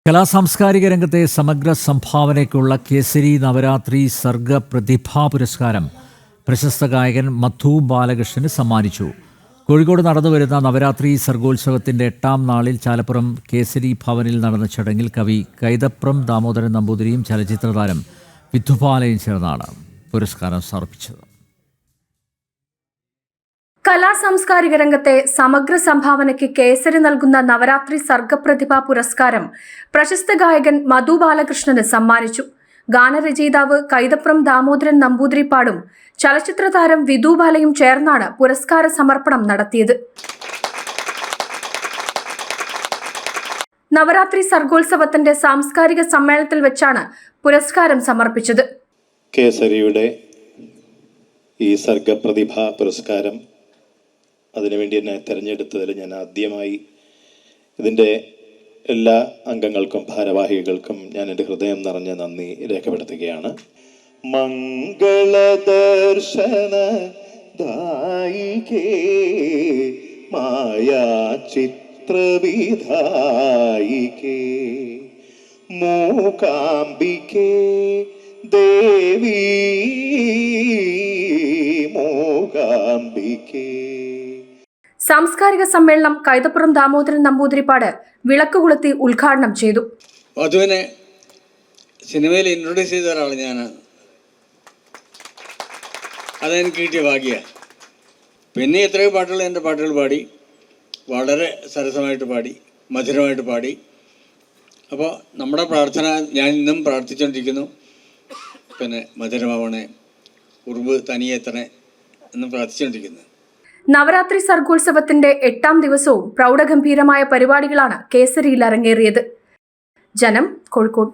കലാസാംസ്കാരിക രംഗത്തെ സമഗ്ര സംഭാവനയ്ക്കുള്ള കേസരി നവരാത്രി സർഗ പ്രതിഭാ പുരസ്കാരം പ്രശസ്ത ഗായകൻ മധു ബാലകൃഷ്ണന് സമ്മാനിച്ചു. കോഴിക്കോട് നടന്നുവരുന്ന നവരാത്രി സർഗോത്സവത്തിന്റെ 8ാം നാളിൽ ചാലപ്പുറം കേസരി ഭവനിൽ നടന്ന ചടങ്ങിൽ കവി കൈതപ്രം ദാമോദരൻ നമ്പൂതിരിയും ചലച്ചിത്രതാരം വിധുബാലയും ചേർന്നാണ് പുരസ്കാരം സമർപ്പിച്ചത്. കലാസാംസ്കാരിക രംഗത്തെ സമഗ്ര സംഭാവനയ്ക്ക് കേസരി നൽകുന്ന നവരാത്രി സർഗപ്രതിഭാ പുരസ്കാരം പ്രശസ്ത ഗായകൻ മധു ബാലകൃഷ്ണന് സമ്മാനിച്ചു. ഗാനരചയിതാവ് കൈതപ്രം ദാമോദരൻ നമ്പൂതിരിപ്പാടും ചലച്ചിത്ര താരം വിധുബാലയും ചേർന്നാണ് പുരസ്കാര സമർപ്പണം നടത്തിയത്. നവരാത്രി സർഗോത്സവത്തിന്റെ സാംസ്കാരിക സമ്മേളനത്തിൽ വെച്ചാണ് പുരസ്കാരം സമർപ്പിച്ചത്. കേസരിയുടെ ഈ സർഗപ്രതിഭാ പുരസ്കാരം അതിനുവേണ്ടി എന്നെ തിരഞ്ഞെടുത്തതിൽ ഞാൻ ആദ്യമായി ഇതിൻ്റെ എല്ലാ അംഗങ്ങൾക്കും ഭാരവാഹികൾക്കും ഞാൻ എൻ്റെ ഹൃദയം നിറഞ്ഞ നന്ദി രേഖപ്പെടുത്തുകയാണ്. മംഗളദർശന ദായികേ മായാ ചിത്രവിധായികേ മൂകാംബികേ ദേവി മൂകാംബികേ. സാംസ്കാരിക സമ്മേളനം കൈതപ്പുറം ദാമോദരൻ നമ്പൂതിരിപ്പാട് വിളക്ക് കൊളുത്തി ഉദ്ഘാടനം ചെയ്തു. മധുവിനെ സിനിമയിൽ ഇൻട്രൊഡ്യൂസ് ചെയ്ത ഒരാളാണ് ഞാൻ. അതെനിക്ക് കിട്ടിയ ഭാഗ്യമാണ്. പിന്നെ എത്രയോ പാട്ടുകൾ എൻ്റെ പാട്ടുകൾ പാടി, വളരെ സരസമായിട്ട് പാടി, മധുരമായിട്ട് പാടി. അപ്പോൾ നമ്മുടെ പ്രാർത്ഥന ഞാൻ ഇന്നും പ്രാർത്ഥിച്ചുകൊണ്ടിരിക്കുന്നു. പിന്നെ മധുരമാവണേ, ഉറുമ്പ് തനിയെത്തണേ എന്നും പ്രാർത്ഥിച്ചുകൊണ്ടിരിക്കുന്നു. നവരാത്രി സർഗോത്സവത്തിന്റെ 8ാം ദിവസവും പ്രൗഢഗംഭീരമായ പരിപാടികളാണ് കേസരിയിൽ അരങ്ങേറിയത്. ജനം, കോഴിക്കോട്.